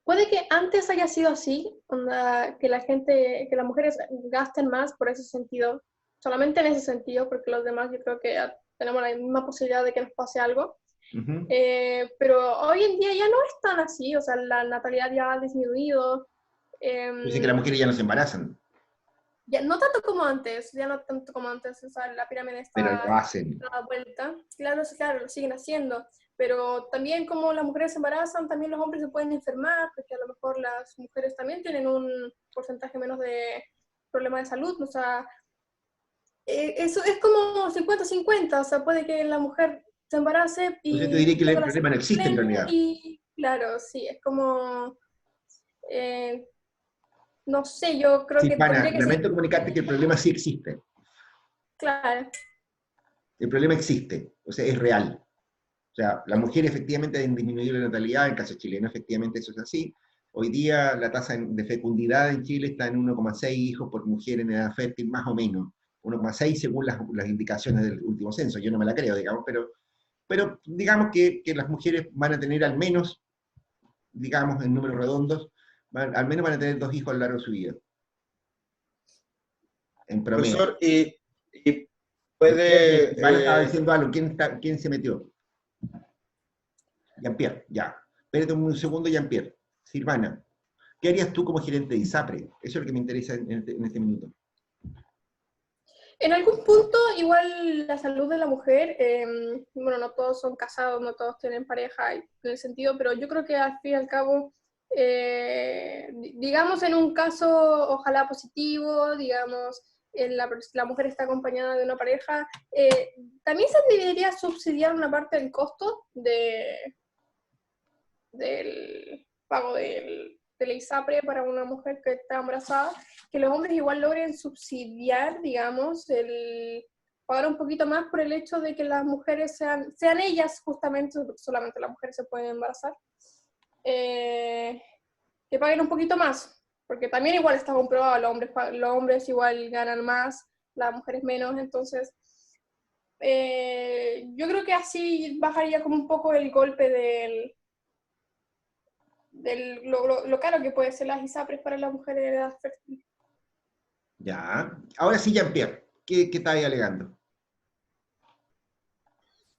puede que antes haya sido así, onda, que la gente, que las mujeres gasten más por ese sentido, solamente en ese sentido, porque los demás yo creo que ya tenemos la misma posibilidad de que nos pase algo. Uh-huh. Pero hoy en día ya no es tan así, o sea, la natalidad ya ha disminuido. Dice que las mujeres ya no se embarazan, Ya, no tanto como antes, ya no tanto como antes, o sea, la pirámide pero está lo hacen. dada vuelta. Claro, claro, lo siguen haciendo, pero también como las mujeres se embarazan, también los hombres se pueden enfermar, porque a lo mejor las mujeres también tienen un porcentaje menos de problemas de salud, o sea, eso es como 50-50, o sea, puede que la mujer se embarace Entonces te diré y que tenga el la problema no existe en plena realidad. y claro, sí, es como, eh, no sé, yo creo Sí, que Pana, tendría que ser, lamento comunicarte que el problema sí existe. claro, El problema existe, o sea, es real. O sea, las mujeres efectivamente han disminuido la natalidad, en el caso chileno efectivamente eso es así. Hoy día la tasa de fecundidad en Chile está en 1,6 hijos por mujer en edad fértil, más o menos. 1,6 según las indicaciones del último censo. Yo no me la creo, digamos, pero digamos que las mujeres van a tener al menos, digamos en números redondos, al menos van a tener 2 hijos a lo largo de su vida. En promedio. Profesor, y puede, Silvana estaba diciendo algo. ¿Quién se metió? Jean-Pierre, ya. Espérate un segundo, Jean-Pierre. Silvana, ¿qué harías tú como gerente de ISAPRE? Eso es lo que me interesa en este minuto. en algún punto, igual la salud de la mujer, bueno, no todos son casados, no todos tienen pareja en el sentido, pero yo creo que al fin y al cabo, digamos en un caso ojalá positivo, digamos, la mujer está acompañada de una pareja, también se debería subsidiar una parte del costo del pago de la ISAPRE para una mujer que está embarazada, que los hombres igual logren subsidiar, digamos, el pagar un poquito más por el hecho de que las mujeres sean ellas, justamente, solamente las mujeres se pueden embarazar, que paguen un poquito más, porque también igual está comprobado, los hombres igual ganan más, las mujeres menos, entonces yo creo que así bajaría como un poco el golpe lo caro que puede ser las ISAPRES para las mujeres de edad fértil. Ya. Ahora sí, Jean-Pierre, ¿qué estás ahí alegando?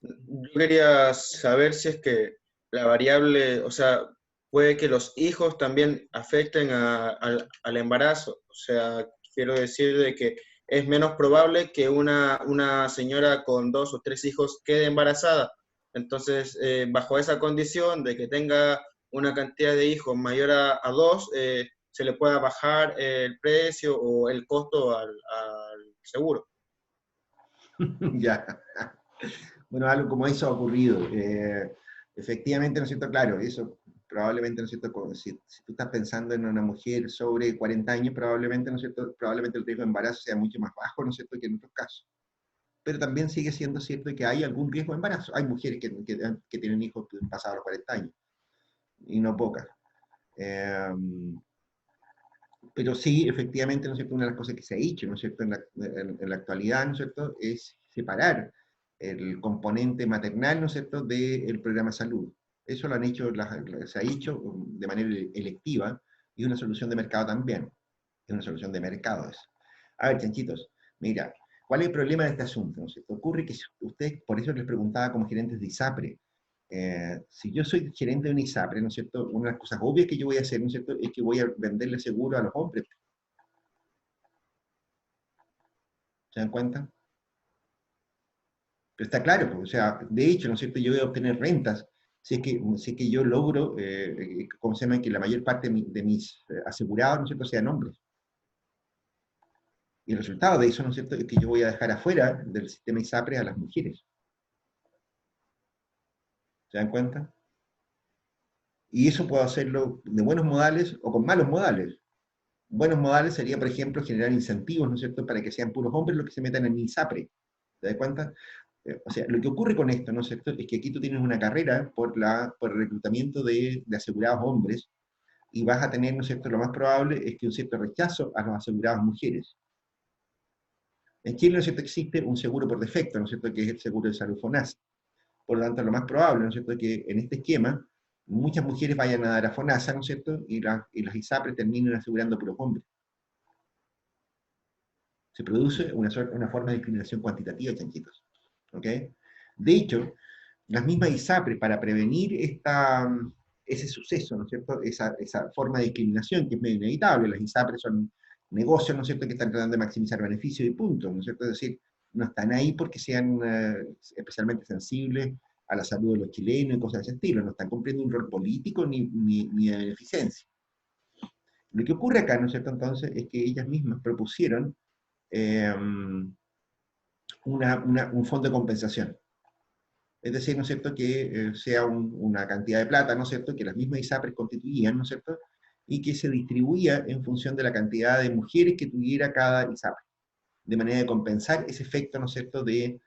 yo quería saber si es que la variable, o sea, puede que los hijos también afecten al embarazo. O sea, quiero decir de que es menos probable que una señora con 2 o 3 hijos quede embarazada. Entonces, bajo esa condición de que tenga una cantidad de hijos mayor a 2, se le pueda bajar el precio o el costo al seguro. Ya. Bueno, algo como eso ha ocurrido. Efectivamente, ¿no es cierto? Claro, eso probablemente, ¿no es cierto? Si tú estás pensando en una mujer sobre 40 años, probablemente, ¿no es cierto? Probablemente el riesgo de embarazo sea mucho más bajo, ¿no es cierto?, que en otros casos. Pero también sigue siendo cierto que hay algún riesgo de embarazo. Hay mujeres que tienen hijos pasados los 40 años, y no pocas. Eh, pero sí, efectivamente, ¿no es cierto?, una de las cosas que se ha hecho, ¿no es cierto?, en la actualidad, ¿no es cierto?, es separar el componente maternal, ¿no es cierto?, del programa de salud. Eso lo han hecho, se ha hecho de manera electiva, y es una solución de mercado también. Es una solución de mercado eso. A ver, chanchitos, mira, ¿cuál es el problema de este asunto? ¿No es cierto? Ocurre que usted, por eso les preguntaba como gerentes de ISAPRE, si yo soy gerente de un ISAPRE, ¿no es cierto?, una de las cosas obvias que yo voy a hacer, ¿no es cierto?, es que voy a venderle seguro a los hombres. ¿Se dan cuenta? Pero está claro, pues, o sea, de hecho, ¿no es cierto?, yo voy a obtener rentas si es que yo logro, ¿cómo se llama?, que la mayor parte de mis asegurados, ¿no es cierto?, sean hombres. Y el resultado de eso, ¿no es cierto?, es que yo voy a dejar afuera del sistema ISAPRE a las mujeres. ¿Se dan cuenta? Y eso puedo hacerlo de buenos modales o con malos modales. Buenos modales sería, por ejemplo, generar incentivos, ¿no es cierto?, para que sean puros hombres los que se metan en ISAPRE. ¿Te das cuenta? O sea, lo que ocurre con esto, ¿no es cierto?, es que aquí tú tienes una carrera por el reclutamiento de asegurados hombres, y vas a tener, ¿no es cierto?, lo más probable es que un cierto rechazo a los asegurados mujeres. En Chile, ¿no es cierto?, existe un seguro por defecto, ¿no es cierto?, que es el seguro de salud FONASA. Por lo tanto, lo más probable, ¿no es cierto?, es que en este esquema muchas mujeres vayan a dar a FONASA, ¿no es cierto?, y las ISAPRE terminen asegurando puros hombres. Se produce una forma de discriminación cuantitativa, chanchitos. ¿Ok? De hecho, las mismas ISAPRE, para prevenir ese suceso, ¿no es cierto?, esa forma de discriminación que es medio inevitable, las ISAPRE son negocios, ¿no es cierto?, que están tratando de maximizar beneficios y puntos, ¿no es cierto?, es decir, no están ahí porque sean especialmente sensibles a la salud de los chilenos y cosas de ese estilo, no están cumpliendo un rol político ni de beneficencia. Lo que ocurre acá, ¿no es cierto? Entonces, es que ellas mismas propusieron un fondo de compensación. Es decir, ¿no es cierto?, que sea una cantidad de plata, ¿no es cierto?, que las mismas ISAPRES constituían, ¿no es cierto?, y que se distribuía en función de la cantidad de mujeres que tuviera cada ISAPRE, de manera de compensar ese efecto, ¿no es cierto?, de,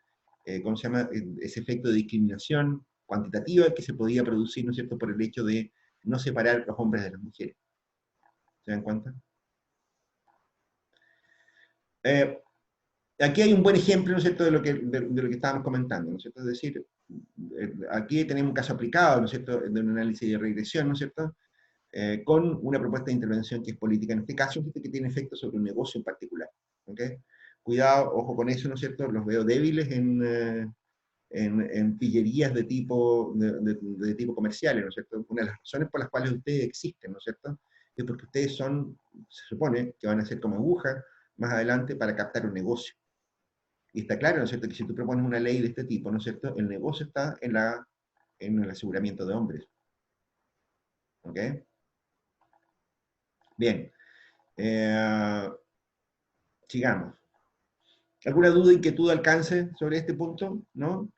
¿cómo se llama?, ese efecto de discriminación cuantitativa que se podía producir, ¿no es cierto?, por el hecho de no separar los hombres de las mujeres. ¿Se dan cuenta? Aquí hay un buen ejemplo, ¿no es cierto?, de lo que estábamos comentando, ¿no es cierto? Es decir, aquí tenemos un caso aplicado, ¿no es cierto?, de un análisis de regresión, ¿no es cierto?, con una propuesta de intervención que es política en este caso, que tiene efectos sobre un negocio en particular. ¿Okay? Cuidado, ojo con eso, ¿no es cierto? Los veo débiles en pillerías de tipo comerciales, ¿no es cierto? Una de las razones por las cuales ustedes existen, ¿no es cierto?, es porque ustedes se supone que van a ser como agujas más adelante para captar un negocio. Y está claro, ¿no es cierto?, que si tú propones una ley de este tipo, ¿no es cierto?, el negocio está en el aseguramiento de hombres. ¿Ok? Bien. Sigamos. ¿Alguna duda, inquietud, alcance sobre este punto? ¿No?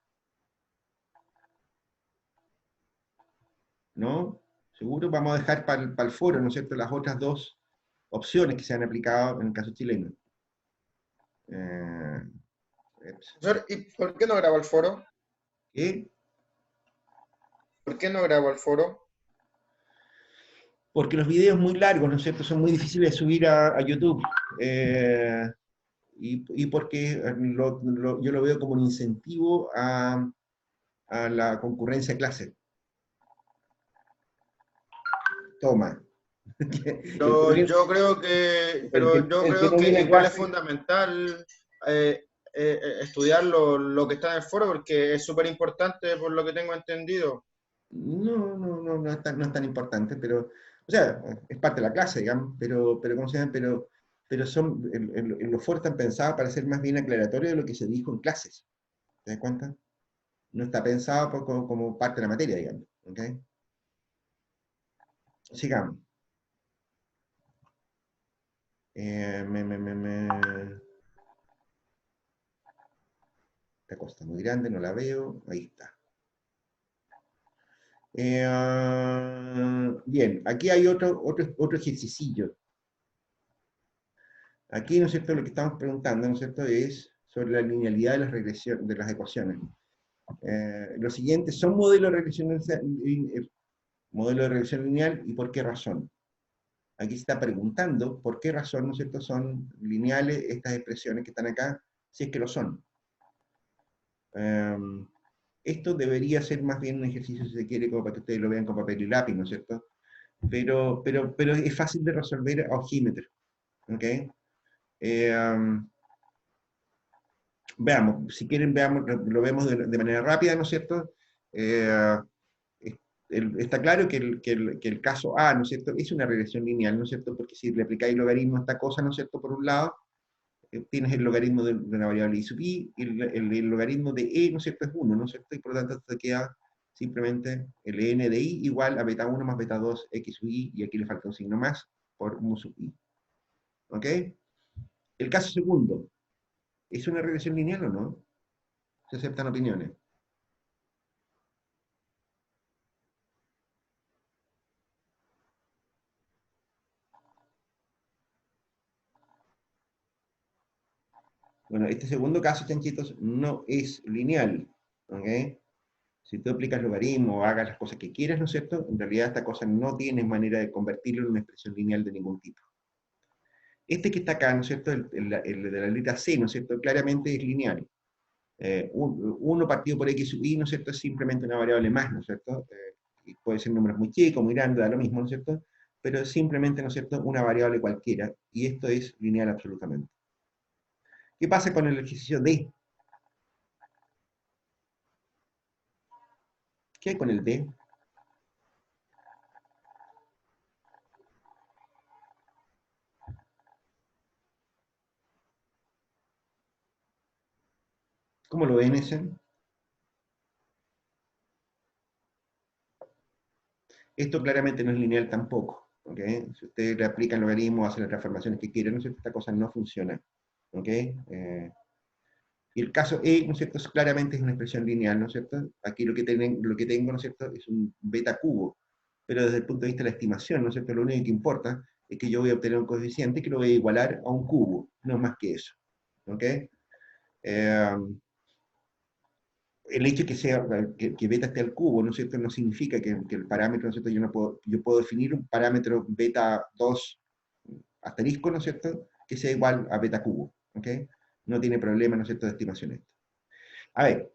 ¿No? ¿Seguro? Vamos a dejar para el foro, ¿no es cierto?, las otras dos opciones que se han aplicado en el caso chileno. Eh, Profesor, ¿y por qué no grabo el foro? ¿Qué? ¿Por qué no grabo el foro? Porque los videos muy largos, ¿no es cierto?, son muy difíciles de subir a YouTube. Y porque yo lo veo como un incentivo a la concurrencia de clase. Toma. Yo creo que, pero yo El que creo no viene que a igual es clase, fundamental estudiar lo que está en el foro porque es súper importante por lo que tengo entendido. no es tan importante, pero, o sea, es parte de la clase, digamos, pero ¿cómo se llama? Pero los foros están pensados para ser más bien aclaratorios de lo que se dijo en clases. ¿Te das cuenta? No está pensado como parte de la materia, digamos. ¿Ok? Sigamos. Eh, me, me, me, me- Esta cosa está muy grande, no la veo. Ahí está. Bien, aquí hay otro ejercicio. Aquí, ¿no es cierto?, lo que estamos preguntando, ¿no es cierto?, es sobre la linealidad de las regresiones, de las ecuaciones. Los siguientes son modelos de regresión lineal y por qué razón. Aquí se está preguntando por qué razón, ¿no es cierto?, son lineales estas expresiones que están acá, si es que lo son. Esto debería ser más bien un ejercicio, si se quiere, como para que ustedes lo vean con papel y lápiz, ¿no es cierto? Pero es fácil de resolver a ojímetro. ¿Ok? Veamos, si quieren, lo vemos de manera rápida, ¿no es cierto? Eh, Está claro que el caso A, ¿no es cierto?, es una regresión lineal, ¿no es cierto? Porque si le aplicáis logaritmo a esta cosa, ¿no es cierto?, por un lado, tienes el logaritmo de una variable I sub i, y el logaritmo de e, ¿no es cierto?, es 1, ¿no es cierto? Y por lo tanto te queda simplemente el n de i igual a beta 1 más beta 2 x sub i, y aquí le falta un signo más por mu sub i. ¿Ok? El caso segundo, ¿es una regresión lineal o no? Se aceptan opiniones. Bueno, este segundo caso, chanchitos, no es lineal. ¿Ok? Si tú aplicas logaritmo o hagas las cosas que quieras, ¿no es cierto?, en realidad esta cosa no tiene manera de convertirlo en una expresión lineal de ningún tipo. Este que está acá, ¿no es cierto?, el de la letra C, ¿no es cierto?, claramente es lineal. 1 partido por x sub i, ¿no es cierto?, es simplemente una variable más, ¿no es cierto? Y puede ser números muy chicos, muy grandes, da lo mismo, ¿no es cierto? Pero es simplemente, ¿no es cierto?, una variable cualquiera, y esto es lineal absolutamente. ¿Qué pasa con el ejercicio D? ¿Qué hay con el D? ¿Cómo lo ven ese? Esto claramente no es lineal tampoco, ¿ok? Si ustedes le aplican logaritmos, hacen las transformaciones que quieran, ¿no es cierto? Esta cosa no funciona, ¿ok? Y el caso E, ¿no es cierto? Claramente es una expresión lineal, ¿no es cierto? Aquí lo que tengo, ¿no es cierto? Es un beta cubo, pero desde el punto de vista de la estimación, ¿no es cierto? Lo único que importa es que yo voy a obtener un coeficiente que lo voy a igualar a un cubo, no más que eso, ¿ok? El hecho de que beta esté al cubo, ¿no es cierto? No significa que el parámetro, ¿no es cierto? Yo puedo definir un parámetro beta 2 asterisco, ¿no es cierto? Que sea igual a beta cubo, ¿ok? No tiene problema, ¿no es cierto?, de estimación esto. A ver,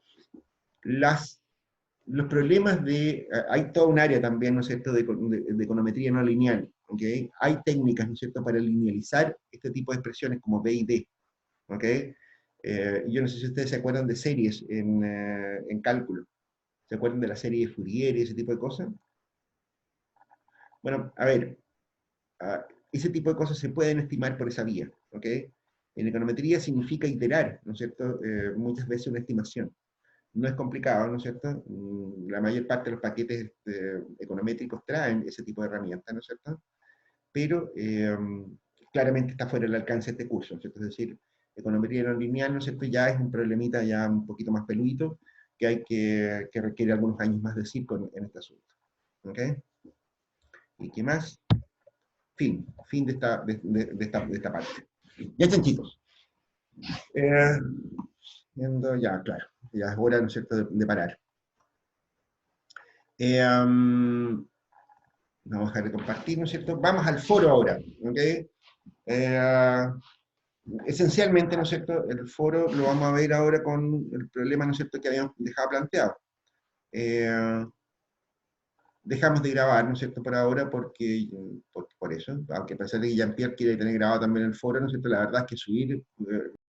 los problemas hay toda un área también, ¿no es cierto?, de econometría no lineal, ¿ok? Hay técnicas, ¿no es cierto?, para linealizar este tipo de expresiones como B y D, ¿ok? Yo no sé si ustedes se acuerdan de series en cálculo. ¿Se acuerdan de la serie de Fourier y ese tipo de cosas? Bueno, a ver, ese tipo de cosas se pueden estimar por esa vía, ¿ok? En econometría significa iterar, ¿no es cierto?, muchas veces una estimación. No es complicado, ¿no es cierto? La mayor parte de los paquetes econométricos traen ese tipo de herramientas, ¿no es cierto? Pero claramente está fuera del alcance de este curso, ¿no es cierto? Es decir, econometría no lineal, ¿no es cierto? Ya es un problemita ya un poquito más peludito, que requiere algunos años más de circo en este asunto. ¿Ok? ¿Y qué más? Fin de esta parte. Ya están, chicos. Viendo ya, claro, ya es hora, ¿no es cierto?, de parar. Vamos a dejar de compartir, ¿no es cierto? Vamos al foro ahora, ¿ok? Esencialmente, ¿no es cierto?, el foro lo vamos a ver ahora con el problema, ¿no es cierto?, que habíamos dejado planteado. Dejamos de grabar, ¿no es cierto?, por ahora, por eso, aunque a pesar de que Jean-Pierre quiere tener grabado también el foro, ¿no es cierto?, la verdad es que subir